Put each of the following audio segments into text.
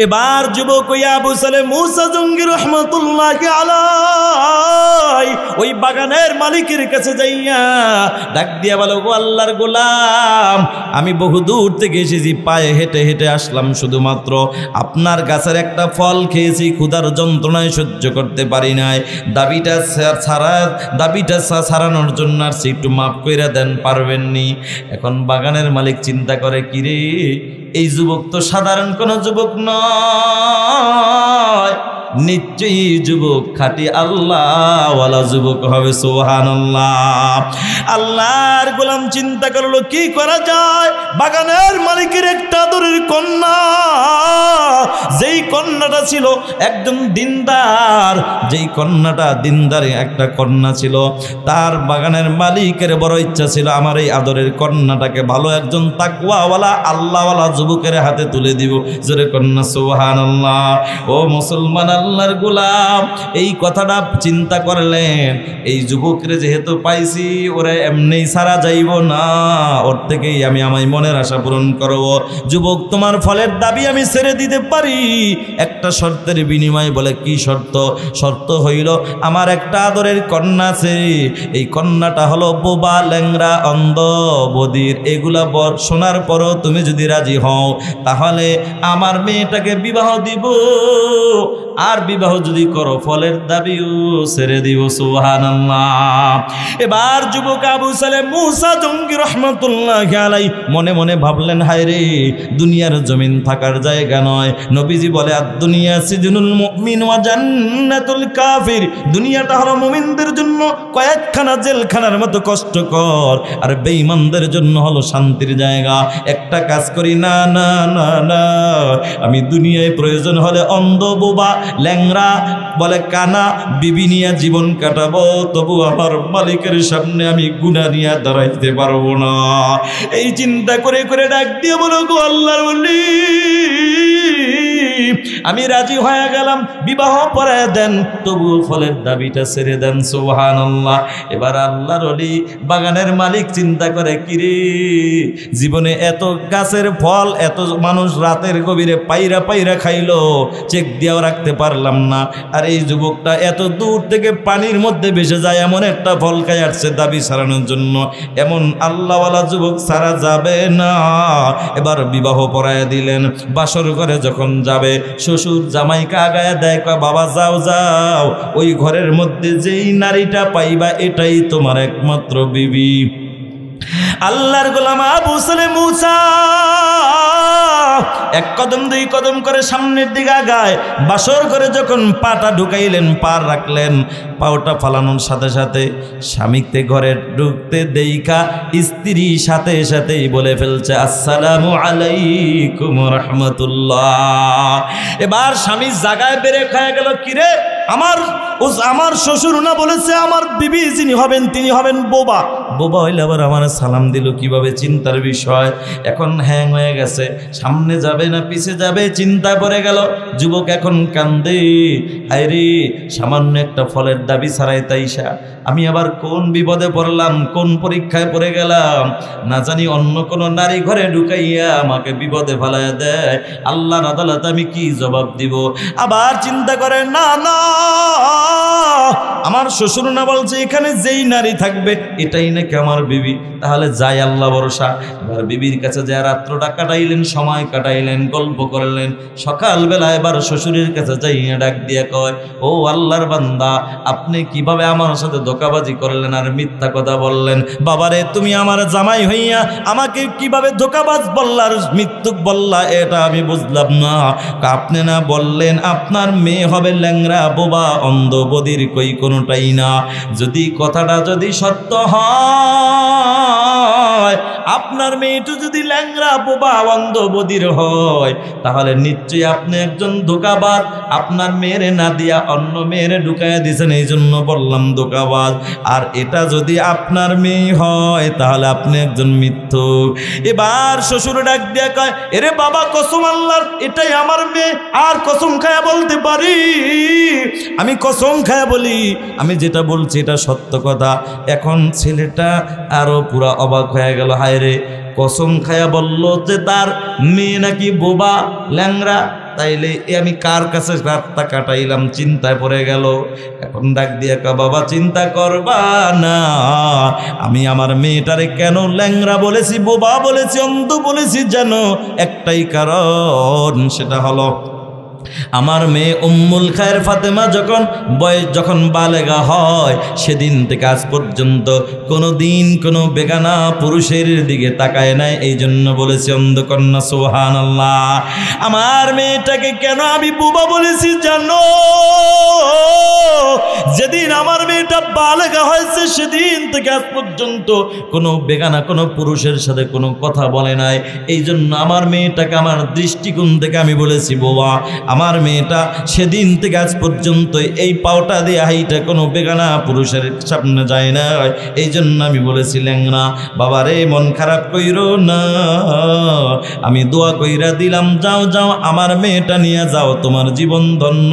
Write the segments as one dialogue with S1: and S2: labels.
S1: এবার যুবক ওই আবু সালেহ মুসা জঙ্গি রহমাতুল্লাহি আলাইহি ওই বাগানের মালিকের কাছে যাইয়া ডাক দিয়া বলো, গো আল্লাহর গোলাম, আমি বহু দূর থেকে এসেছি, পায়ে হেঁটে হেঁটে আসলাম, শুধুমাত্র আপনার গাছের একটা ফল খেয়েছি, ক্ষুধার যন্ত্রণায় সহ্য করতে পারি নাই, দাবিটা ছাড়ানোর জন্য আর একটু মাফ কইরা দেন, পারবেননি? এখন বাগানের মালিক চিন্তা করে, কিরে এই যুবক তো সাধারণ কোনো যুবক নয়, নিশ্চয়ই যুবক খাঁটি আল্লাহওয়ালা যুবক হবে। সুবহানাল্লাহ। আল্লাহর গোলাম চিন্তা করলো কি করা যায়। বাগানের মালিকের একটা আদরের কন্যা, যেই কন্যাটা ছিল একদম দিনদার, যেই কন্যাটা দিনদার একটা কন্যা ছিল, তার বাগানের মালিকের বড় ইচ্ছা ছিল আমার এই আদরের কন্যাটাকে ভালো একজন তাকওয়াওয়ালা আল্লাহওয়ালা যুবকের হাতে তুলে দিব। জোরে কন্যা সুবহানাল্লাহ। ও মুসলমান আল্লাহর গোলাম, এই কথাটা চিন্তা করলেন, এই যুবকরে যেহেতু পাইছি, ওরে এমনি সারা যাইব না, ওর থেকেই আমি আমার মনের আশা পূরণ করব। যুবক, তোমার ফলের দাবি আমি ছেড়ে দিতে পারি, একটা শর্তের বিনিময়ে। বলে কি শর্ত? শর্ত হইল আমার একটা আদরের কন্যা আছে, এই কন্যাটা হলো বোবা, ল্যাংরা, অন্ধ, বধির, এগুলা শোনার পরও তুমি যদি রাজি হও, তাহলে আমার মেয়েটাকে বিবাহ দিব, আর বিবাহ যদি করো ফলের দাবিও ছেড়ে দিব। সুবহানাল্লাহ। এবার যুবক আবু সালেহ মুসা জঙ্গি রহমাতুল্লাহি আলাইহি মনে মনে ভাবলেন, হায় রে, দুনিয়ার জমিন থাকার জায়গা নয়। নবীজি বলে, আদ-দুনিয়া সিজনুল মুমিন ওয়া জান্নাতুল কাফির, দুনিয়াটা হলো মুমিনদের জন্য কয়েকখানা জেলখানার মতো কষ্টকর, আর বেঈমানদের জন্য হলো শান্তির জায়গা। একটা কাজ করি, না না না না, আমি দুনিয়ায় প্রয়োজন হলে অন্ধ, বোবা, ল্যাংরা, বলে কানা বিবি নিয়ে জীবন কাটাবো, তবু আমার মালিকের সামনে আমি গুনাহ নিয়ে দাঁড়াইতে পারবো না। এই চিন্তা করে করে ডাক দিয়ে বলো, গো আল্লাহর ওলি, আমি রাজি হয়ে গেলাম, বিবাহ পড়ায় দেন, তবু ফলের দাবিটা ছেড়ে দেন। সুবহানাল্লাহ। এবার আল্লাহর ওলি বাগানের মালিক চিন্তা করে, কিরে, জীবনে এত গাছের ফল এত মানুষ রাতের গভীরে পাইরা পাইরা খাইলো, চেক দিয়েও রাখতে পারলাম না, আর এই যুবকটা এত দূর থেকে পানির মধ্যে ভেসে যায় এমন একটা ফল খাই আসছে দাবি ছাড়ানোর জন্য, এমন আল্লাহওয়ালা যুবক ছাড়া যাবে না। এবার বিবাহ পড়ায় দিলেন। বাসর ঘরে যখন যাবে, শ্বশুর জামাইকে আগায় দেয়, কয় বাবা যাও যাও, ওই ঘরের মধ্যে যেই নারীটা পাইবা এটাই তোমার একমাত্র বিবি। আল্লাহর গোলাম আবু সালেহ মুসা এক কদম দুই কদম করে সামনের দিকে আগায়। বাসর করে যখন পাটা ঢুকাইলেন, পার রাখলেন, পাওটা ফালানোর সাথে সাথে স্বামীকে ঘরে ঢুকতে দেইখা স্ত্রী সাথে সাথেই বলে ফেলছে, আসসালামু আলাইকুম রাহমাতুল্লাহ। এবার স্বামী জাগায় বেড়ে খায় গেল, কিরে, আমার শ্বশুর না বলেছে আমার বিবি যিনি হবেন তিনি হবেন বোবা। বোবা হইলে আবার আমার সালাম দিল কিভাবে, চিন্তার বিষয়। এখন হ্যাং হয়ে গেছে, সামনে যাবে না পিছে যাবে, চিন্তা পড়ে গেল। যুবক এখন কান্দে, হায় রে, সামান্য একটা ফলের দাবি ছাড়াই তাইসা আমি আবার কোন বিপদে পড়লাম, কোন পরীক্ষায় পড়ে গেলাম, না জানি অন্য কোনো নারী ঘরে ঢুকাইয়া আমাকে বিপদে ফেলাইয়া দেয়, আল্লাহর আদালতে আমি কি জবাব দিব। আবার চিন্তা করে, না না, আমার শ্বশুর না বলছে এখানে যেই নারী থাকবে এটাই নাকি আমার বিবি, তাহলে যাই আল্লাহ ভরসা। এবার বিবির কাছে যায় রাত্রটা কাটাইলেন, সময় কাটাইলেন, গল্প করলেন। সকালবেলা এবার শ্বশুরের কাছে যাইয়া ডাক দিয়ে কয়, ও আল্লাহর বান্দা, আপনি কিভাবে আমার সাথে ধোঁকাবাজি করলেন আর মিথ্যা কথা বললেন? বাবারে, তুমি আমার জামাই হইয়া আমাকে কিভাবে ধোঁকাবাজ বললা আর মিথ্যুক বললা, এটা আমি বুঝলাম না। আপনি না বললেন আপনার মেয়ে হবে ল্যাংরা, বোবা, অন্ধ, বধির, কই কোনোটাই না। যদি কথাটা যদি সত্য হয়, আপনার মেয়েটা যদি ল্যাংরা, বোবা, অন্ধ, বধির হয়, তাহলে নিশ্চয়ই আপনি একজন ধোঁকাবাজ। আপনার মেয়েরে না দিয়া অন্য মেয়েরে ঢুকাইয়া দিয়েছেন, এই জন্য বললাম ধোঁকাবাজ। আর এটা যদি আপনার মেয়ে হয় তাহলে আপনি একজন মিথ্যুক। এবার শ্বশুর ডাক দিয়া কয়, এরে বাবা, কসম আল্লাহর, এটাই আমার মেয়ে, আর কসম খায়া বলতে পারি, আমি কসম খায়া বলি, আমি যেটা বলছি এটা সত্য কথা। এখন ছেলেটা আরো পুরা অবাক হয়ে গেল, হায় রে, কসম খায়া বলল যে তার মেয়ে নাকি বোবা, ল্যাংরা, তাইলে আমি কার কাছে রাতটা কাটাইলাম, চিন্তায় পড়ে গেল। এখন ডাক দিয়ে কা বাবা চিন্তা করবা না, আমি আমার মেয়েটারে কেন ল্যাংরা বলেছি, বোবা বলেছি, অন্ধ বলেছি জানো? একটাই কারণ, সেটা হলো আমার মেয়ে উম্মুল খায়ের ফাতেমা যখন বালেগা হয় সেদিন থেকে আজ পর্যন্ত কোনো দিন কোনো বেগানা পুরুষের দিকে তাকায় নাই, এই জন্য বলেছি অন্ধকন্যা। সুবহানাল্লাহ। আমার মেয়েটাকে কেন আমি বুবা বলেছি জানো? যেদিন আমার মেয়েটা বালেগা হয়েছে সেদিন থেকে আজ পর্যন্ত কোনো বেগানা কোনো পুরুষের সাথে কোনো কথা বলে নাই, এই জন্য আমার মেয়েটাকে আমার দৃষ্টিকোণ থেকে আমি বলেছি বোবা। আমার মেয়েটা সেদিন থেকে আজ পর্যন্ত এই পাওটা দিয়ে হাইটা কোনো বেগানা পুরুষের সামনে যায় না, এই জন্য আমি বলেছি ল্যাংরা। বাবা রে মন খারাপ কইরো না, আমি দোয়া কইরা দিলাম, যাও যাও আমার মেয়েটা নিয়ে যাও, তোমার জীবন ধন্য,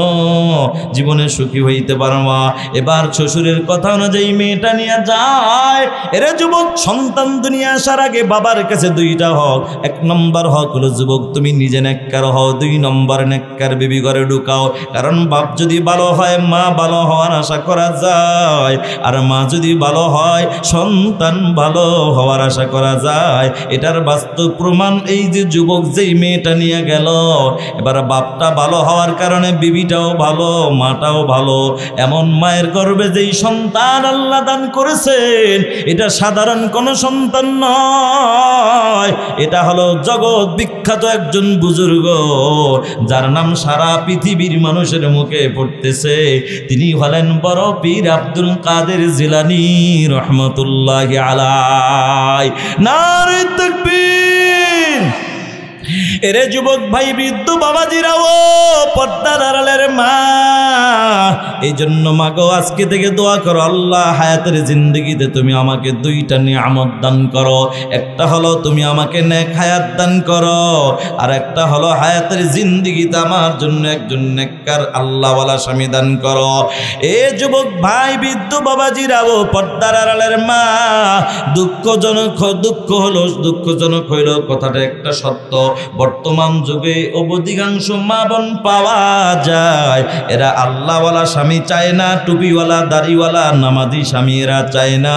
S1: জীবনে সুখী হইতে পারবা। এবার শ্বশুরের কথা অনুযায়ী মেয়েটা নিয়ে যায়। এরে যুবক, সন্তান দুনিয়া আসার আগে বাবার কাছে দুইটা হক। এক নম্বর হক হলো যুবক তুমি নিজে নেককার হও, দুই নম্বর নেককার বিবি ঘরে ঢুকাও। কারণ বাপ যদি ভালো হয় মা ভালো হওয়ার আশা করা যায়, আর মা যদি ভালো হয় সন্তান ভালো হওয়ার আশা করা যায়। এটার বাস্তব প্রমাণ এই যে যুবক যেই মেয়েটা নিয়ে গেল, এবার বাপটা ভালো হওয়ার কারণে বিবিটাও ভালো, মাটাও ভালো। এমন মায়ের গর্ভে যেই সন্তান আল্লাহ দান করেছেন, এটা সাধারণ কোনো সন্তান নয়, এটা হলো জগৎ বিখ্যাত একজন বুজুর্গ, যার নাম সারা পৃথিবীর মানুষের মুখে পড়তেছে। তিনি হলেন বড় পীর আব্দুল কাদের জিলানী রহমতুল্লাহি আলাইহি। নারে তাকবীর। এরে যুবক ভাই, বৃদ্ধ বাবাজিরাও, পর্দার আড়ালের মা, এই জন্য মাগো আজকে থেকে দোয়া করো, আল্লাহ হায়াতের জিন্দগিতে তুমি আমাকে দুইটা নিয়ামত দান করো। একটা হলো তুমি আমাকে নেক হায়াত দান করো, আর একটা হলো হায়াতের জিন্দগিতে আমার জন্য একজন নেককার আল্লাহওয়ালা স্বামী দান করো। এ যুবক ভাই, বৃদ্ধ বাবাজিরাও, পর্দার আড়ালের মা, দুঃখজনক হইল কথাটা একটা সত্য। বর্তমান যুগে অধিকাংশ মা বোন পাওয়া যায়, এরা আল্লাহওয়ালা স্বামী চায় না, টুপিওয়ালা দাড়িওয়ালা নামাজি স্বামী এরা চায় না।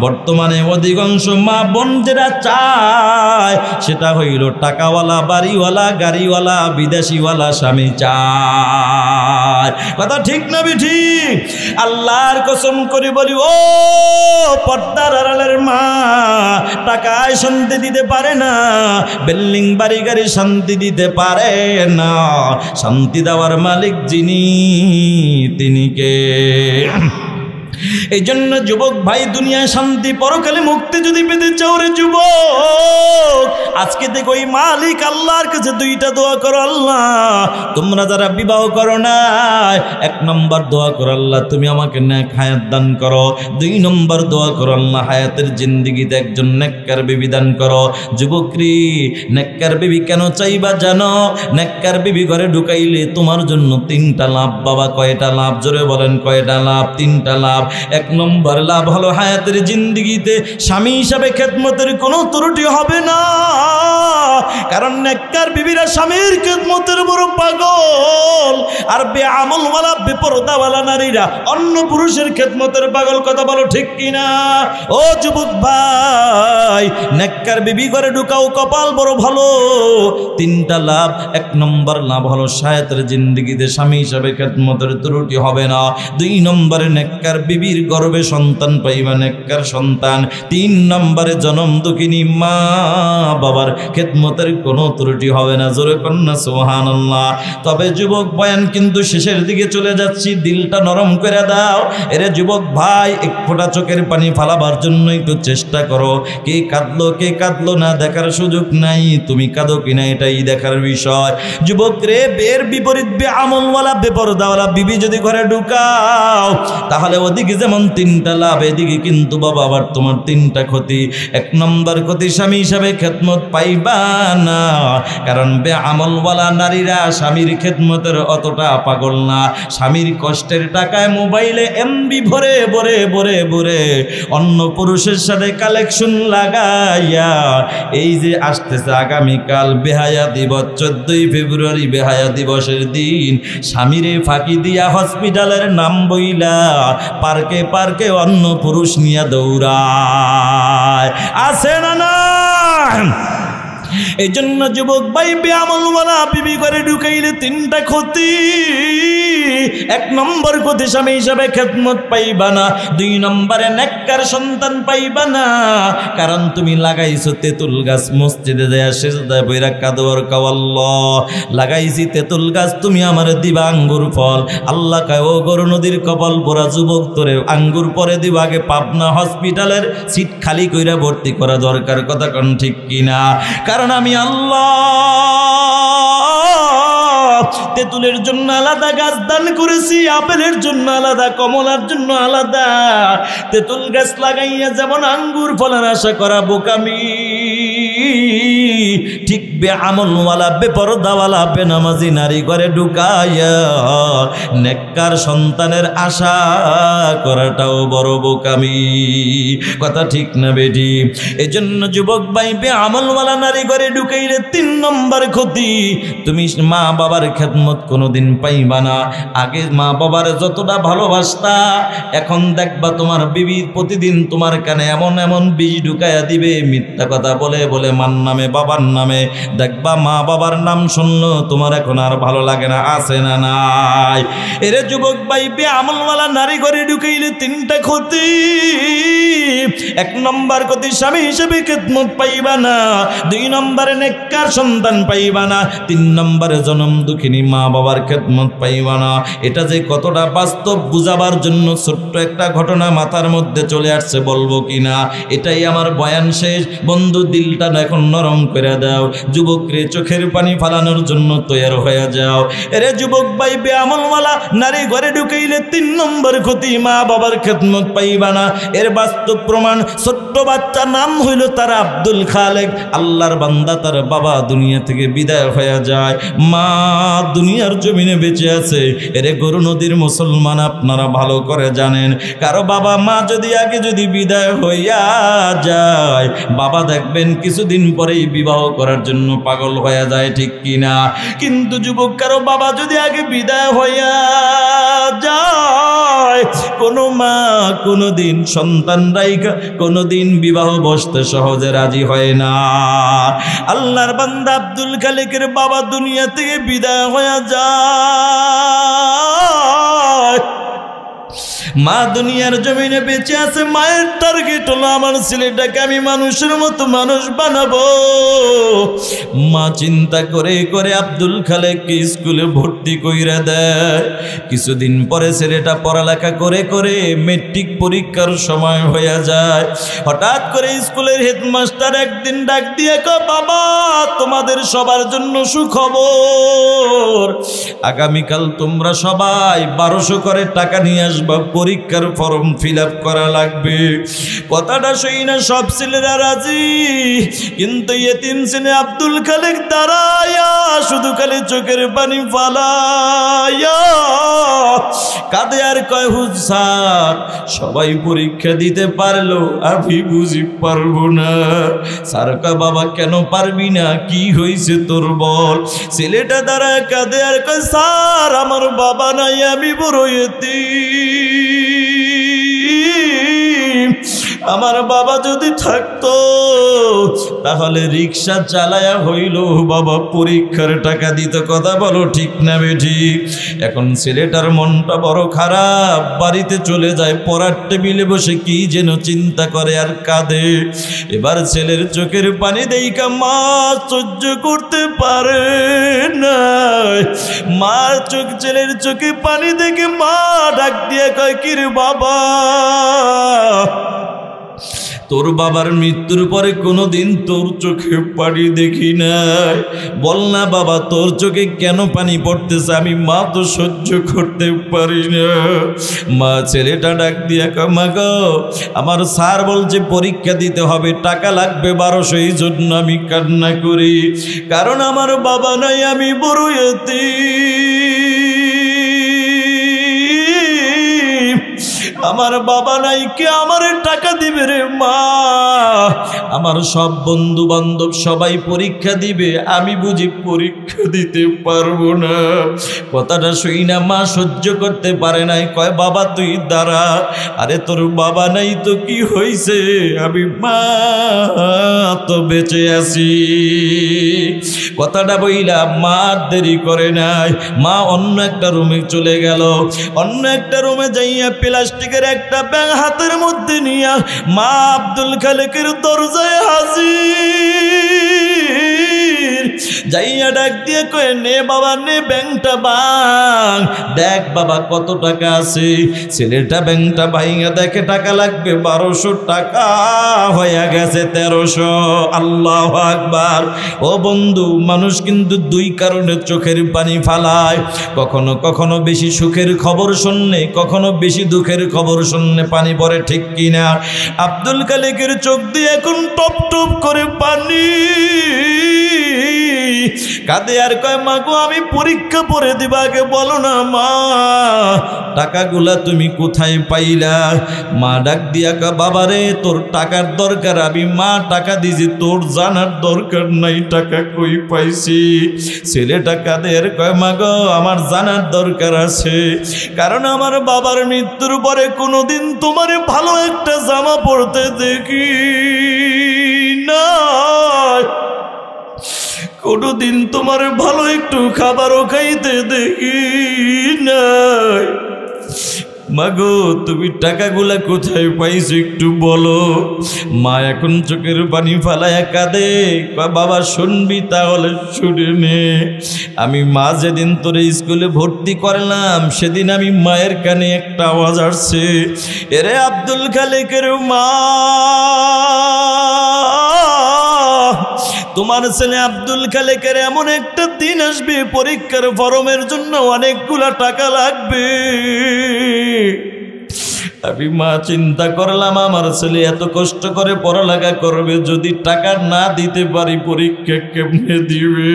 S1: বর্তমানে অধিকাংশ মা বোন যেটা চায় সেটা হইল টাকাওয়ালা, বাড়িওয়ালা, গাড়িওয়ালা, বিদেশিওয়ালা স্বামী চায়। কথা ঠিক না ঠিক? আল্লাহর কসম করে বলি, ও পর্দার আড়ালের মা, টাকায় শান্তি দিতে পারে না, বিল্ডিং বাড়ি গাড়ি শান্তি দিতে পারে না, শান্তি দেওয়ার মালিক যিনি, তিনি কে? এই জন্য যুবক ভাই, দুনিয়ায় শান্তি পরকালে মুক্তি যদি পেতে চাও রে যুবক, আজকে থেকে ওই মালিক আল্লাহর কাছে দুইটা দোয়া করো। আল্লাহ, তোমরা যারা বিবাহ করো না, এক নম্বর দোয়া করো আল্লাহ তুমি আমাকে নেক হায়াত দান করো। দুই নম্বর দোয়া করো আল্লাহ হায়াতের জিন্দিগিতে একজন নেককার বিবি দান করো। যুবকরি, নেককার বিবি কেন চাইবা জানো? নেককার বিবি ঘরে ঢুকাইলে তোমার জন্য তিনটা লাভ। বাবা কয়টা লাভ? জোরে বলেন কয়টা লাভ? তিনটা লাভ। এক নম্বর লাভ হলো হায়াতের জিন্দিগিতে স্বামী হিসাবে খেদমতের কোনো ত্রুটি হবে না, কারণ নেককার বিবিরা স্বামীর খেদমতের বড় পাগল, আর বেআমলওয়ালা বেপরদাওয়ালা নারীরা অন্য পুরুষের খেদমতের পাগল। কথা বলো ঠিক কিনা? ও যুবক ভাই, নেককার বিবি ঘরে ঢুকাও, কপাল বড় ভালো। তিনটা লাভ। এক নম্বর লাভ হলো হায়াতের জিন্দিগিতে স্বামী হিসাবে খেদমতের ত্রুটি হবে না। দুই নম্বরে নেককার বিবির গর্ভে সন্তান পাইবা, নেককার সন্তান। তিন নম্বরে জনম দুঃখিনী মা বাবার খেদমতের কোনো ত্রুটি হবে না। জোরে কন্যা সুবহানাল্লাহ। তবে যুবক, বয়ান কিন্তু শেষের দিকে চলে যাচ্ছি, দিলটা নরম করে দাও। এরে যুবক ভাই, এক ফোঁটা চোখের পানি ফালাবার জন্য একটু চেষ্টা করো। কে কাঁদলো কে কাঁদলো না দেখার সুযোগ নাই, তুমি কাঁদো কিনা এটাই দেখার বিষয়। যুবক রে, এর বিপরীত বেআমলওয়ালা বেপরদাওয়ালা বিবি যদি ঘরে ঢুকাও, তাহলে ওদিকে যেমন তিনটা লাভ, এদিকে কিন্তু বাবা আবার তোমার তিনটা ক্ষতি। এক নম্বর ক্ষতি, স্বামী হিসাবে খেদমত পাইবা না, কারণ বেআমলওয়ালা নারীরা স্বামীর খেদমতের অতটা কথাটা পাগল না। স্বামীর কষ্টের টাকায় মোবাইলে এমবি ভরে ভরে ভরে ভরে অন্য পুরুষের সাথে কালেকশন লাগাইয়া এই যে আসতেছে আগামীকাল বেহায়া দিবস 14ই ফেব্রুয়ারি বেহায়া দিবসের দিন স্বামীরে ফাঁকি দিয়া হসপিটালের নাম বইলা পার্কে পার্কে অন্য পুরুষ নিয়ে দৌড়ায়। আছে না না? এই জন্য যুবক ভাই বেআমলওয়ালা বিবি করে ঢুকাইলে তিনটা ক্ষতি। 1 নম্বর ক্ষতি স্বামী হিসাবে খেদমত পাইবা না, 2 নম্বরে নেককার সন্তান পাইবা না। কারণ তুমি লাগাইছো তেঁতুল গাছ, মসজিদে যায় সেজদায় বইরা কাদর কাওয়াল্লাহ লাগাইছি তেঁতুল গাছ, তুমি আমার দিবা আঙ্গুর ফল। আল্লাহ কয় ও গরু নদীর কপাল পোড়া যুবক, তোরে আঙ্গুর পরে দিব, আগে পাবনা হসপিটালের সিট খালি কইরা ভর্তি করা দরকার। কথা কোন ঠিক কিনা? কারণ আমি আল্লাহ তেঁতুলের জন্য আলাদা গাছ দান করেছি, আপেলের জন্য আলাদা, কমলার জন্য আলাদা। তেঁতুল গাছ লাগাইয়া যেমন আঙ্গুর ফলের আশা করা বোকামি, ঠিক বেআমলওয়ালা বেপরদাওয়ালা বেনামাজি নারী ঘরে ঢুকাইয়া নেককার সন্তানের আশা করাটাও বড় বোকামি। কথা ঠিক না বেটি? এজন্য যুবক ভাই বেআমলওয়ালা নারী ঘরে ঢুকাইলে 3 নম্বর ক্ষতি, তুমি মা বাবার খেদমত কোনোদিন পাইবা না। আগে মা বাবার যতটা ভালোবাসতা, এখন দেখবা তোমার বিবি প্রতিদিন তোমার কানে এমন এমন বীজ ঢুকাইয়া দিবে, মিথ্যা কথা বলে বলে মার নামে বাবার নামে। দেখবা মা বাবার নাম শুনলো তোমার এখন আর ভালো লাগে না। আছে না নাই? এরে যুবক ভাই বেআমলওয়ালা নারী ঘরে ঢুকাইলে 3টা ক্ষতি। 1 নম্বর ক্ষতি স্বামী হিসেবে খেদমত পাইবা না, 2 নম্বরে নেককার সন্তান পাইবা না, 3 নম্বরে জনম দুঃখিনী মা বাবার খেদমত পাইবা না। এটা যে কতটা বাস্তব বুঝাবার জন্য ছোট্ট একটা ঘটনা মাথার মধ্যে চলে আসছে, বলবো কিনা? এটাই আমার বয়ান শেষ। বন্ধু দিলটা এখন নরম করে দাও, যুবক রে চোখের পানি ফালানোর জন্য তৈরি হয়ে যাও। এরে যুবক ভাই বেআমলওয়ালা নারী ঘরে ঢুকাইলে 3 নম্বর ক্ষতি, মা বাবার খেদমত পাইবা না। এর বাস্তব প্রমাণ, ছোট্ট বাচ্চা নাম হইল তার আব্দুল খালেক, আল্লাহর বান্দা, তার বাবা দুনিয়া থেকে বিদায় হয়ে যায়, মা দুনিয়ার জমিনে বেঁচে আছে। এরে গরু নদীর মুসলমান আপনারা ভালো করে জানেন, কারো বাবা মা যদি আগে যদি বিদায় হইয়া যায়, বাবা দেখবেন কিছুদিন পরেই বিবাহ করার জন্য পাগল হয়ে যায়, ঠিক কিনা? কিন্তু যুবক কারো বাবা যদি আগে বিদায় হইয়া যায়, কোনো মা কোনোদিন সন্তান রাইখা কোনোদিন বিবাহ বসতে সহজে রাজি হয় না। আল্লাহর বান্দা আব্দুল খালেকের বাবা দুনিয়া থেকে বিদায় হয়ে যায়, মা দুনিয়ার জমিনে বেঁচে আছে। মায়ের টার্গেট হলো আমার ছেলেটাকে আমি মানুষের মতো মানুষ বানাবো। মা চিন্তা করে করে আব্দুল খালেককে স্কুলে ভর্তি কইরা দেয়। কিছুদিন পরে ছেলেটা পড়ালেখা করে করে মেট্রিক পরীক্ষার সময় হয়ে যায়। হঠাৎ করে স্কুলের হেডমাস্টার একদিন ডাক দিয়ে কয়, বাবা তোমাদের সবার জন্য সুখবর, আগামীকাল তোমরা সবাই 1200 করে টাকা নিয়ে আসবা, পরীক্ষার ফর্ম ফিল আপ করা লাগবে। কথাটা শুই না সব ছেলেরা রাজি, কিন্তু এতিম ছেলে আব্দুল খালেক দাঁড়ায়া শুধু খালি চোখের পানি ফালায়া কাঁদে আর কয়, হুজুর সবাই পরীক্ষা দিতে পারলো, আমি বুঝি পারবো না। স্যার কয়, বাবা কেন পারবি না, কি হয়েছে তোর বল? ছেলেটা দাঁড়ায় কাঁদে আর কয়, স্যার আমার বাবা নাই, আমি বড় এতিম, আমার বাবা যদি থাকতো তাহলে রিক্সা চালায়া হইল বাবা পরীক্ষার টাকা দিত। কথা বলো ঠিক না বেঠি? এখন ছেলেটার মনটা বড় খারাপ, বাড়িতে চলে যায়, পড়ার টেবিলে বসে কি যেন চিন্তা করে আর কাঁদে। এবার ছেলের চোখের পানি দেইকা মা সহ্য করতে পারে না, মার চোখ ছেলের চোখে পানি দেখে মা ডাক দিয়ে কয়, কিরে বাবা, তোর বাবার মৃত্যুর পরে কোনোদিন তোর চোখে পানি দেখি নাই, বল না বাবা তোর চোখে কেন পানি পড়তেছে? আমি মা তো সহ্য করতে পারি না। মা ছেলেটা ডাক দিয়া কয়, মা গো আমার স্যার বলছে পরীক্ষা দিতে হবে, টাকা লাগবে 1200, এই জন্য আমি কান্না করি, কারণ আমার বাবা নাই, আমি বড় এতিম। আমার বাবা নাই, কে আমার টাকা দিবে রে মা? আমার সব বন্ধু বান্ধব সবাই পরীক্ষা দিবে, আমি বুঝি পরীক্ষা দিতে পারবো না। কথাটা শুই না মা সহ্য করতে পারে নাই, কয় বাবা তুই দাঁড়া। আরে তোর বাবা নাই তো কি হয়েছে, আমি মা তো বেঁচে আছি। কথাটা বইলা মা দেরি করে নাই, মা অন্য একটা রুমে চলে গেল। অন্য একটা রুমে যাইয়া প্লাস্টিকের একটা ব্যাগ হাতের মধ্যে নিয়া মা আব্দুল খালেকের দরজায় হাজির। যাইয়া ডাক দিয়ে কয়ে, নে বাবা নে, ব্যাংকটা ভাঙ, দেখ বাবা কত টাকা আছে। ছেলেটা ব্যাংকটা ভাঙা দেখে টাকা লাগবে 1200 টাকা, হয়ে গেছে 1300। আল্লাহু আকবার। ও বন্ধু, মানুষ কিন্তু দুই কারণে চোখের পানি ফালায়। কখনো কখনো বেশি সুখের খবর শুনলে, কখনো বেশি দুঃখের খবর শুনলে পানি পড়ে, ঠিক কিনা? আব্দুল খালেকের চোখ দিয়ে এখন টপ টপ করে পানি। কাঁদে আর কয়, মা গো আমি পরীক্ষা পড়ে দিবা, আগে বলো না মা টাকাগুলা তুমি কোথায় পাইলা? মা ডাক দিয়া কয়, বাবা রে তোর টাকার দরকার, আমি মা টাকা দিছি, তোর জানার দরকার নাই টাকা কই পাইছি। ছেলেটা কাঁদে আর কয়, মা গো আমার জানার দরকার আছে, কারণ আমার বাবার মৃত্যুর পরে কোনোদিন তোমার ভালো একটা জামা পরতে দেখি না, কোনোদিন তোমার ভালো একটু খাবারও খাইতে দেখি নাই। মাগো তুমি টাকাগুলা কোথায় পাইছো একটু বলো। মা এখন চোখের পানি ফালায়া কাঁদে, বাবা শুনবি তাহলে শুনে নে। আমি মা যেদিন তোরে স্কুলে ভর্তি করলাম, সেদিন আমি মায়ের কানে একটা আওয়াজ আসছে, এরে আব্দুল খালেকের মা, তোমার ছেলে আব্দুল খালেকের এমন একটা দিন আসবে, পরীক্ষার ফরমের জন্য অনেকগুলা টাকা লাগবে। আমি মা চিন্তা করলাম, আমার ছেলে এত কষ্ট করে পড়ালেখা করবে, যদি টাকা না দিতে পারি পরীক্ষা কেমনে দিবে?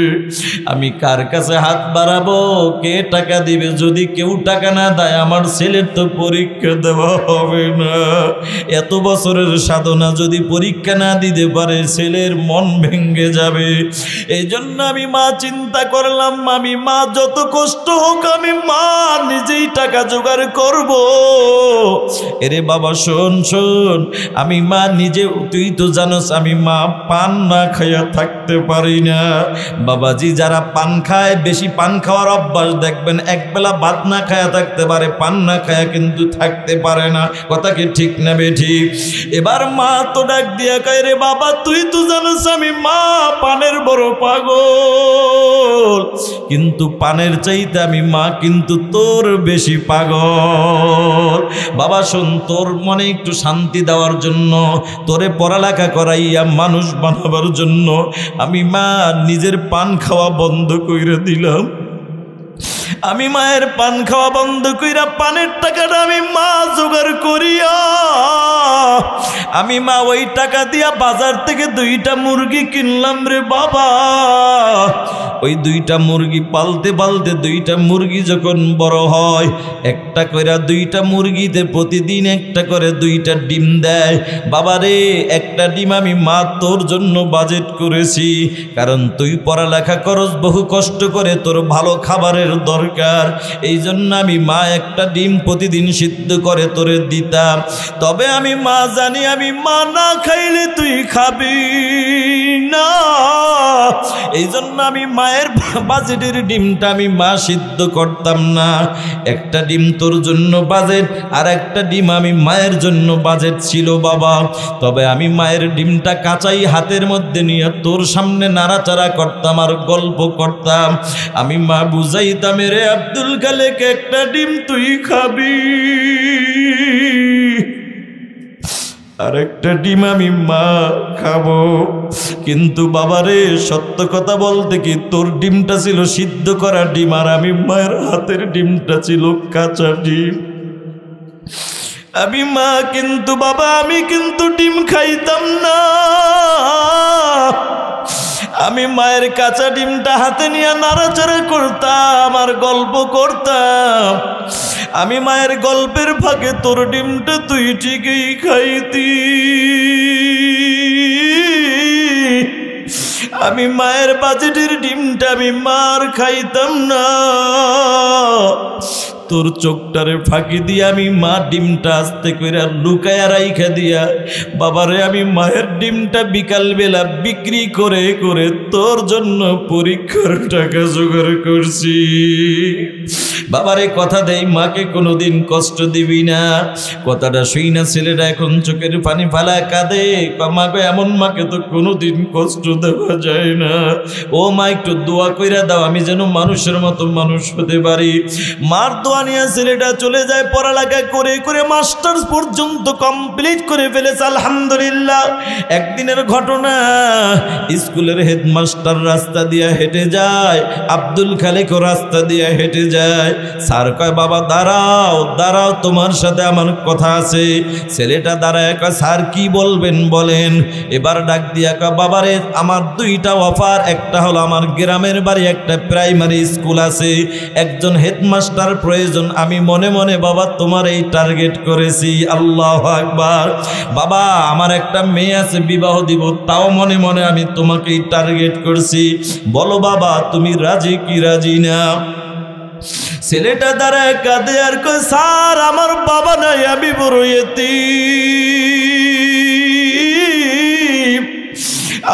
S1: আমি কার কাছে হাত বাড়াবো, কে টাকা দিবে? যদি কেউ টাকা না দেয় আমার ছেলের তো পরীক্ষা দেওয়া হবে না। এত বছরের সাধনা যদি পরীক্ষা না দিতে পারে, ছেলের মন ভেঙে যাবে। এই জন্য আমি মা চিন্তা করলাম, আমি মা যত কষ্ট হোক আমি মা নিজেই টাকা জোগাড় করব। এরে বাবা শোন শোন, আমি মা নিজে, তুই তো জানোস আমি মা পান না খাইয়া থাকতে পারি না। বাবাজি যারা পান খায়, বেশি পান খাওয়ার অভ্যাস, দেখবেন একবেলা ভাত না খায়া থাকতে পারে, পান না খায়া কিন্তু থাকতে পারে না। কথা কি ঠিক না বেঠিক? এবার মা তো ডাক দিয়া কয়, রে বাবা তুই তো জানোস আমি মা পানের বড় পাগল, কিন্তু পানের চাইতে আমি মা কিন্তু তোর বেশি পাগল। বাবা শোন, তোর মনে একটু শান্তি দেওয়ার জন্য, তোরে পড়ালেখা করাইয়া মানুষ বানাবার জন্য আমি মা নিজের পান খাওয়া বন্ধ কইরা দিলাম। আমি মায়ের পান খাওয়া বন্ধ কইরা পানের টাকাটা আমি মা জোগাড় করিয়া, আমি মা ওই টাকা দিয়া বাজার থেকে 2টা মুরগি কিনলাম রে বাবা। ওই 2টা মুরগি পালতে পালতে 2টা মুরগি যখন বড় হয়, একটা করে 2টা মুরগিতে প্রতিদিন একটা করে 2টা ডিম দেয়। বাবারে একটা ডিম আমি মা তোর জন্য বাজেট করেছি, কারণ তুই পড়ালেখা করস বহু কষ্ট করে, তোর ভালো খাবারের দরকার। এই জন্য আমি মা একটা ডিম প্রতিদিন সিদ্ধ করে তোরে দিতাম। তবে আমি মা জানি আমি মা না খাইলে তুই খাবি না, এই জন্য আমি মায়ের বাজেটের ডিমটা আমি মা সিদ্ধ করতাম না। একটা ডিম তোর জন্য বাজেট, আর একটা ডিম আমি মায়ের জন্য বাজেট ছিল বাবা। তবে আমি মায়ের ডিমটা কাঁচাই হাতের মধ্যে নিয়ে তোর সামনে নাড়াচাড়া করতাম আর গল্প করতাম। আমি মা বুঝাইতাম, রে আব্দুল খালেক একটা ডিম তুই খাবি, আর একটা ডিম আমি মা খাবো। কিন্তু বাবারে সত্য কথা বলতে কি, তোর ডিমটা ছিল সিদ্ধ করা ডিম, আর আমি মায়ের হাতের ডিমটা ছিল কাঁচা ডিম। আমি মা কিন্তু বাবা আমি কিন্তু ডিম খাইতাম না, আমি মায়ের কাঁচা ডিমটা হাতে নিয়ে নাড়াচাড়া করতাম আর গল্প করতাম। আমি মায়ের গল্পের ফাঁকে তোর ডিমটা তুই ঠিকই খাইতি। আমি মায়ের বাজেটের ডিমটা আমি মার খাইতাম না। তোর চোখটারে ফাঁকি দিয়ে আমি মা ডিমটা আস্তে করে লুকায়া রাইখা দিয়া বাবারে আমি মায়ের ডিমটা বিকালবেলা বিক্রি করে করে তোর জন্য পরীক্ষার টাকা জোগাড় করছি। বাবারে কথা দেই মাকে কোনোদিন কষ্ট দিবি না। কথাটা শুই না ছেলেটা এখন চোখের পানি ফালা কাঁদে। মাকে এমন মাকে তো কোনোদিন কষ্ট দেওয়া যায় না। ও মা একটু দোয়া কইরা দাও আমি যেন মানুষের মতো মানুষ হতে পারি। মার দোয়া নিয়ে ছেলেটা চলে যায়, পড়ালেখা করে করে মাস্টার্স পর্যন্ত কমপ্লিট করে ফেলেছে আলহামদুলিল্লাহ। একদিনের ঘটনা, স্কুলের হেডমাস্টার রাস্তা দিয়ে হেঁটে যায়, আব্দুল খালেক রাস্তা দিয়ে হেঁটে যায়। স্যার কয় বাবা দাঁড়াও দাঁড়াও তোমার সাথে আমার কথা আছে। ছেলেটা দাঁড়ায় কয় স্যার কি বলবেন বলেন। এবার ডাক দিয়া কয় বাবারে আমার দুইটা অফার, একটা হলো আমার গ্রামের বাড়ি একটা প্রাইমারি স্কুল আছে, একজন হেডমাস্টার প্রয়োজন। আমি মনে মনে বাবা তোমার এই টার্গেট করেছি। আল্লাহু আকবার। বাবা আমার একটা মেয়ে আছে বিবাহ দিব, তাও মনে মনে আমি তোমাকেই টার্গেট করছি। বলো বাবা তুমি রাজি কি রাজি না? ছেলেটা দাঁড়ায় কাঁদে আর কয় স্যার আমার বাবা নাই, আমি বড় এতিম।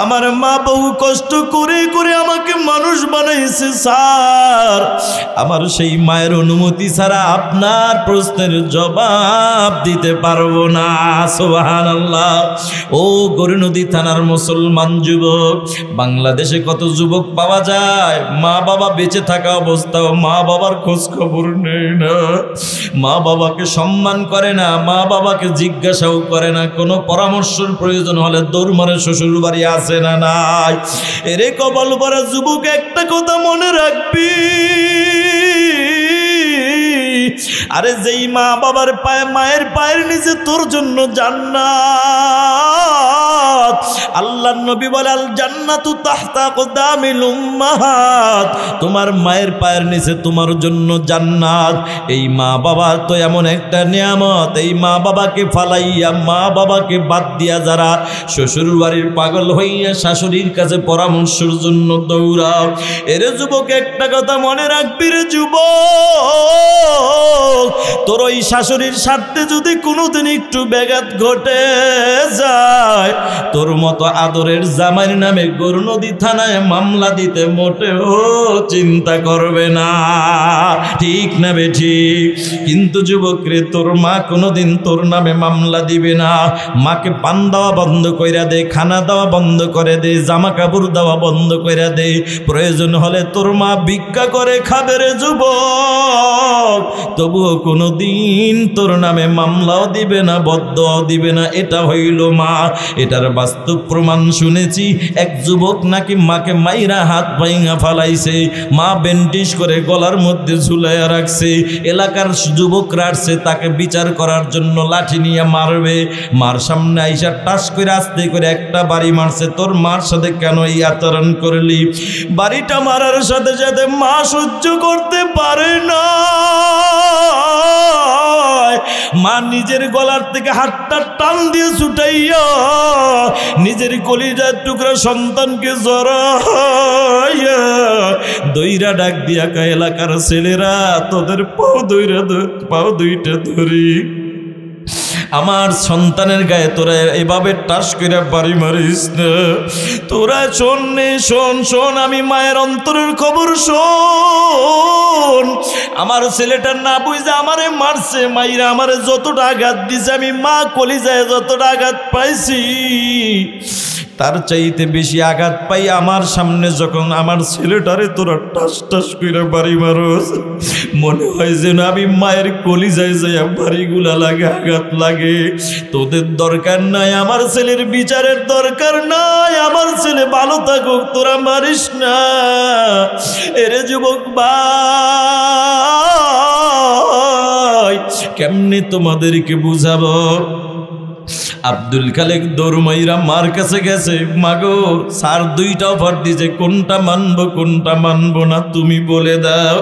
S1: আমার মা বহু কষ্ট করে করে আমাকে মানুষ বানাইছে স্যার। আমার সেই মায়ের অনুমতি ছাড়া আপনার প্রশ্নের জবাব দিতে পারবো না। সুবহানাল্লাহ। ও গৌরনদী থানার মুসলমান যুবক, বাংলাদেশে কত যুবক পাওয়া যায় মা বাবা বেঁচে থাকা অবস্থাও মা বাবার খোঁজ খবর নেই না, মা বাবাকে সম্মান করে না, মা বাবাকে জিজ্ঞাসাও করে না। কোনো পরামর্শের প্রয়োজন হলে দৌড় মারে শ্বশুর বাড়ি আছে না নাই। এরে কপাল ভরা যুবক একটা কথা মনে রাখবি, আরে যেই মা বাবার পায়ে মায়ের পায়ের নিচে তোর জন্য জান্নাত। আল্লাহর নবী বলে আল জান্নাতু তাহতা আকদামিল উম্মাহাত, তোমার মায়ের পায়ের নিচে তোমার জন্য জান্নাত। এই মা বাবা তো এমন একটা নিয়ামত, এই মা বাবাকে ফালাইয়া মা বাবাকে বাদ দিয়া যারা শ্বশুর বাড়ির পাগল হইয়া শাশুড়ির কাছে পরামর্শের জন্য দৌড়াও। এরে যুবক একটা কথা মনে রাখবি রে যুবক, তোর ওই শাশুড়ির স্বার্থে যদি কোনোদিন একটু ব্যাঘাত ঘটে যায়, তোর মতো আদরের জামাইয়ের নামে গৌরনদী থানায় মামলা দিতে মোটেও চিন্তা করবে না। ঠিক না বে ঠিক? কিন্তু যুবক রে তোর মা কোনোদিন তোর নামে মামলা দিবে না। মাকে পান দেওয়া বন্ধ কইরা দে, খানা দেওয়া বন্ধ করে দে, জামা কাপড় দেওয়া বন্ধ কইরা দে। প্রয়োজন হলে তোর মা ভিক্ষা করে খাবে রে যুবক, তবুও কোনোদিন তোর নামে মামলাও দিবে না, বদদোয়াও দিবে না। এটা হইল মা। এটার বাস্তব প্রমাণ শুনেছি। এক যুবক নাকি মাকে মাইরা হাত ভাঙা ফালাইছে, মা বেন্টিশ করে গলার মধ্যে ঝুলাইয়া রাখছে। এলাকার যুবকরা আসছে তাকে বিচার করার জন্য, লাঠি নিয়ে মারবে। মার সামনে আইসা টাস করে আস্তে করে একটা বাড়ি মারছে। তোর মার সাথে কেন এই আচরণ করলি? বাড়িটা মারার সাথে সাথে মা সহ্য করতে পারে না। মা নিজের গলার থেকে হাতটা টান দিয়ে ছুটাইয়া নিজের কলিজার টুকরা সন্তানকে জড়াইয়া দইরা ডাক দিয়া কা এলাকার ছেলেরা তোদের পাও দুইটা ধরি, আমার সন্তানের গায়ে তোরা এভাবে টাস করে বাড়ি মারিস না। তোরা শোন নে, শোন শোন, আমি মায়ের অন্তরের খবর শোন। আমার ছেলেটা না বুঝে আমারে মারছে, মাইরা আমারে যতটা আঘাত দিছে, আমি মা কলিজায় যতটা আঘাত পাইছি তার চাইতে বেশি আঘাত পাই আমার সামনে যখন আমার ছেলেটারে তোরা টাস টাস করে বাড়ি মারোস। মনে হয় যেন আমি মায়ের কলিজায় যাইয়া বাড়িগুলা লাগে, আঘাত লাগে। তোদের দরকার নাই, আমার ছেলের বিচারের দরকার নাই, আমার ছেলে ভালো থাকুক, তোরা মারিস না। এরে যুবক ভাই কেমনে তোমাদেরকে বুঝাবো? আব্দুল খালেক দৌড়মাইরা মার কাছে গেছে, মাগো স্যার দুইটা অফার দিছে, কোনটা মানবো না তুমি বলে দাও।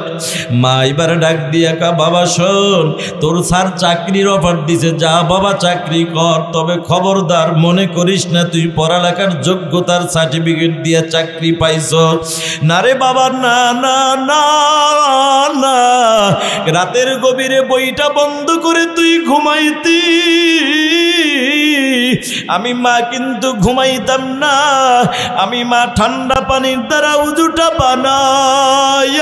S1: মা এবার ডাক দিয়া কা, বাবা শোন, তোর স্যার চাকরির অফার দিছে, যা বাবা চাকরি কর, তবে খবরদার মনে করিস না তুই পড়ালেখার যোগ্যতার সার্টিফিকেট দিয়ে চাকরি পাইছ। না রে বাবা, না না না না, রাতের গভীরে বইটা বন্ধ করে তুই ঘুমাইতি, আমি মা কিন্তু ঘুমাইতাম না, আমি মা ঠান্ডা পানির দ্বারা উজুটা বানায়,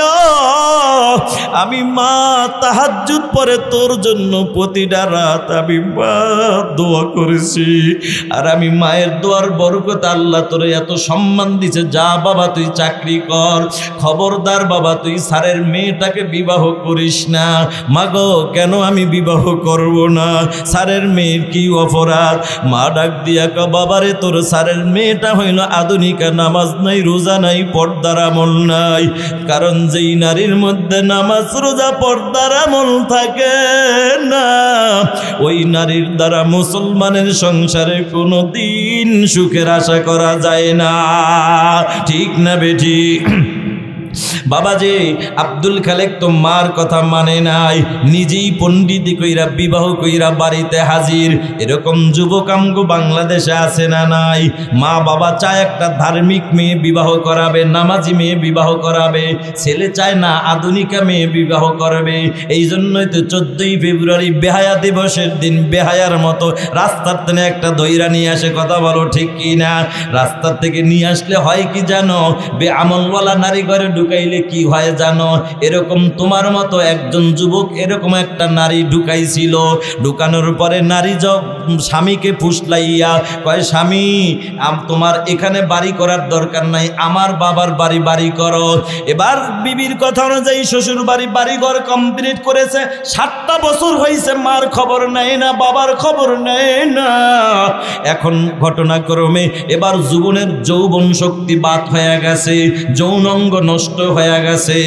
S1: আমি মা তাহাজ্জুদ পরে তোর জন্য প্রতিটা রাত আমি মা দোয়া করেছি, আর আমি মায়ের দোয়ার বরকত আল্লাহ তোরে এত সম্মান দিছে, যা বাবা তুই চাকরি কর, খবরদার বাবা তুই স্যারের মেয়েটাকে বিবাহ করিস না। মাগো কেন আমি বিবাহ করব না, স্যারের মেয়ের কি অপরাধ? মা ডাক দিয়া কা, বাবারে তোর স্যারের মেয়েটা হইল আধুনিকা, নামাজ নাই রোজা নাই পর্দার আমল নাই, কারণ যেই নারীর মধ্যে নামাজ রোজা পর্দার আমল থাকে না, ওই নারীর দ্বারা মুসলমানের সংসারে কোনো দিন সুখের আশা করা যায় না, ঠিক না বেঠি? বাবাজি আব্দুল খালেক তো মার কথা মানে নাই, নিজেই পণ্ডিতি কইরা বিবাহ কইরা বাড়িতে হাজির। এরকম যুবক আমগো বাংলাদেশে আছে না নাই? মা বাবা চায় একটা ধার্মিক মেয়ে বিবাহ করাবে, নামাজি মেয়ে বিবাহ করাবে, ছেলে চায় না আধুনিকা মেয়ে বিবাহ করবে। এই জন্যই তো 14ই ফেব্রুয়ারি বেহায়া দিবসের দিন বেহায়ার মতো রাস্তার থেকে একটা দইরা নিয়ে আসে, কথা বলো ঠিক কি না? রাস্তার থেকে নিয়ে আসলে হয় কি জানো, বেআমলওয়ালা নারী ঘরে ঢুকাইলে কি হয় জানো? এরকম তোমার মতো একজন যুবক এরকম একটা নারী ঢুকাইছিল, ঢুকানোর পরে নারী স্বামীকে ফুসলাইয়া কয়, স্বামী তোমার এখানে বাড়ি করার দরকার নাই, আমার বাবার বাড়ি করো। এবার বিবির কথা অনুযায়ী শ্বশুর বাড়ি ঘর কমপ্লিট করেছে, 7টা বছর হয়েছে, মার খবর নেয় না, বাবার খবর নেয় না। এখন ঘটনাক্রমে এবার যৌবনের যৌবন শক্তি বাদ হয়ে গেছে, যৌন অঙ্গ নষ্ট হয়ে গেছে,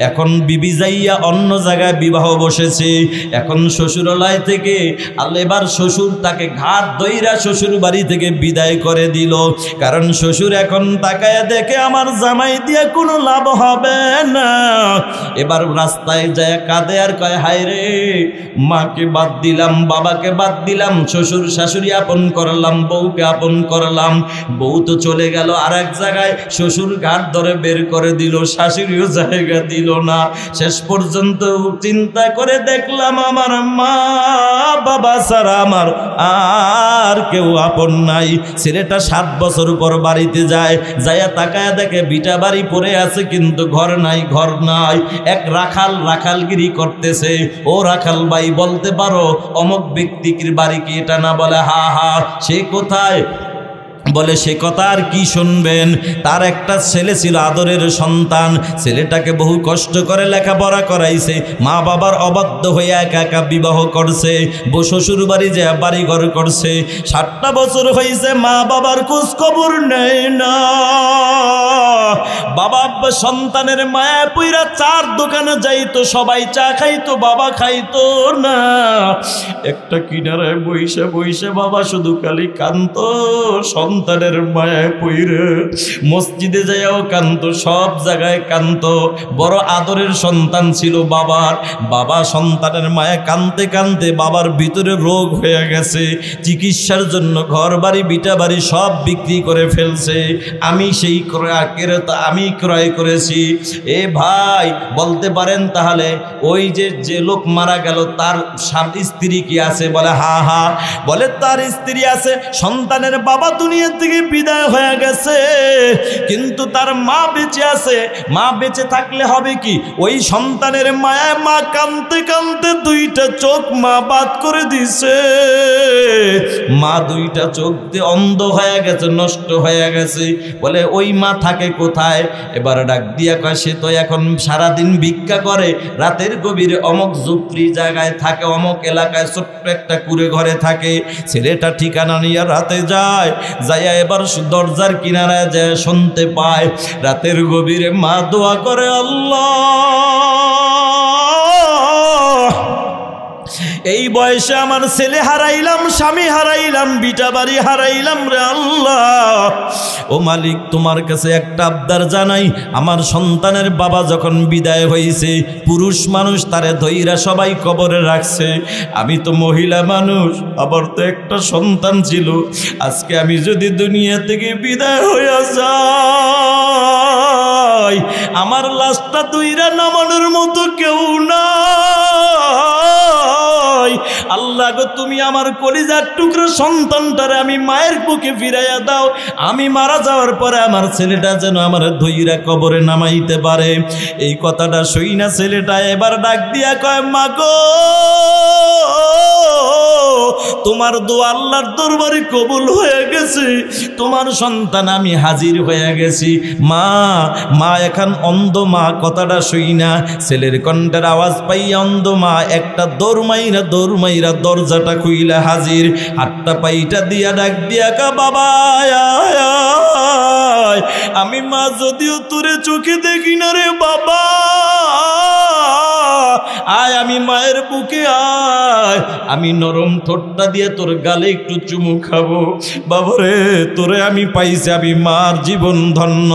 S1: এখন বিবি যাইয়া অন্য জায়গায় বিবাহ বসেছে। এখন শ্বশুরালয় থেকে এবার শ্বশুর তাকে ঘাট দইরা শ্বশুর বাড়ি থেকে বিদায় করে দিল, কারণ শ্বশুর এখন তাকায় দেখে আমার জামাই দিয়ে কোনো লাভ হবে না। এবার রাস্তায় যায় কাঁদে আর কয়, হায় রে, মাকে বাদ দিলাম, বাবাকে বাদ দিলাম, শ্বশুর শাশুড়ি আপন করলাম, বউকে আপন করলাম, বউ তো চলে গেল আর এক জায়গায়, শ্বশুর ঘাট ধরে বের করে দিল, শাশুড়িও জায়গা দিল না। শেষ পর্যন্ত চিন্তা করে দেখলাম আমার মা বাবা ছাড়া আমার আর কেউ আপন নাই। ছেলেটা 7 বছর পর বাড়িতে যায়, যাইয়া তাকায় দেখে বিটা বাড়ি পড়ে আছে, কিন্তু ঘর নাই, ঘর নাই। এক রাখালগিরি করতেছে। ও রাখাল ভাই, বলতে পারো অমুক ব্যক্তির বাড়ি কি এটা না? বলে হা হা। সে কোথায়? বলে সে কথা আর কি শুনবেন, তার একটা ছেলে ছিল, আদরের সন্তান, ছেলেটাকে বহু কষ্ট করে লেখাপড়া করাইছে, মা বাবার অবাধ্য হয়ে একা একা বিবাহ করছে, শ্বশুর বাড়ি যে বাড়ি ঘর করছে। 7টা বছর হয়েছে, মা বাবার খোঁজ খবর নেয় না। বাবা সন্তানের মায়া পুইরা চার দোকানে যাইতো, সবাই চা খাইতো, বাবা খাইতো না। একটা কিনারায় বইসে বইসে বাবা শুধু খালি কাঁদতো, সন্তানের মায়ায় পইরে। মসজিদে যাইয়াও কাঁদতো, সব জায়গায় কাঁদতো। বড় আদরের সন্তান ছিল বাবার। বাবা সন্তানের মায়া কাঁদতে কাঁদতে বাবার ভিতরে রোগ হয়ে গেছে, চিকিৎসার জন্য ঘর বাড়ি বিটা বাড়ি সব বিক্রি করে ফেলছে। আমি সেই আমি ক্রয় করেছি। এ ভাই, বলতে পারেন তাহলে ওই যে লোক মারা গেল তার স্ত্রী কি আছে? বলে হা হা। বলে তার স্ত্রী আছে, সন্তানের বাবা দুনিয়া থেকে বিদায় হয়ে গেছে, কিন্তু তার মা বেঁচে আছে। মা বেঁচে থাকলে হবে কি, ওই সন্তানের মায়ায় মা কাঁদতে কাঁদতে 2টা চোখ মা বাদ করে দিছে। মা 2টা চোখ দিয়ে অন্ধ হয়ে গেছে, নষ্ট হয়ে গেছে। বলে ওই মা থাকে কোথায়? এবার ডাক দিয়া কয়, সে তো এখন সারাদিন ভিক্ষা করে, রাতের গভীরে অমুক ঝুপড়ি জায়গায় থাকে, অমুক এলাকায় ছোট্ট একটা কুড়ে ঘরে থাকে। ছেলেটা ঠিকানা নিয়ে রাতে যায়, যাইয়া এবার দরজার কিনারায় যায় শুনতে পায় রাতের গভীরে মা দোয়া করে, আল্লাহ এই বয়সে আমার ছেলে হারাইলাম, স্বামী হারাইলাম, বিটা বাড়ি হারাইলাম রে আল্লাহ। ও মালিক, তোমার কাছে একটা আবদার জানাই, আমার সন্তানের বাবা যখন বিদায় হয়েছে, পুরুষ মানুষ তারে ধইরা সবাই কবরে রাখছে, আমি তো মহিলা মানুষ, আবার তো একটা সন্তান ছিল। আজকে আমি যদি দুনিয়া থেকে বিদায় হইয়া যাই, আমার লাশটা ধইরা নামানোর মতো কেউ নাই। আল্লাহ গো, তুমি আমার কলিজার টুকরো সন্তানটারে আমি মায়ের বুকে ফিরাইয়া দাও। আমি মারা যাওয়ার পরে আমার ছেলেটা যেন আমার ধইরা কবরে নামাইতে পারে। এই কথাটা শুই না ছেলেটা এবার ডাক দিয়া কয়, মা গো, তোমার দোয়া আল্লাহর দরবারে কবুল হয়ে গেছে, তোমার সন্তান আমি হাজির হয়ে গেছি। মা মা এখন অন্ধ মা, কথাটা শুই না ছেলের কণ্ঠের আওয়াজ পাইয়া অন্ধ মা একটা দৌড় মাইরা দরজাটা খুইলা হাজির, হাতটা পাইটা দিয়া ডাক দিয়া কা, বাবা আয়। আমি মা যদিও তোরে চোখে দেখি না রে বাবা, আয় আমি মায়ের বুকে আয়, আমি নরম ঠোঁটটা দিয়ে তোর গালে একটু চুমু খাবো। বাবারে, তোরে আমি পাইছি, আমি মার জীবন ধন্য।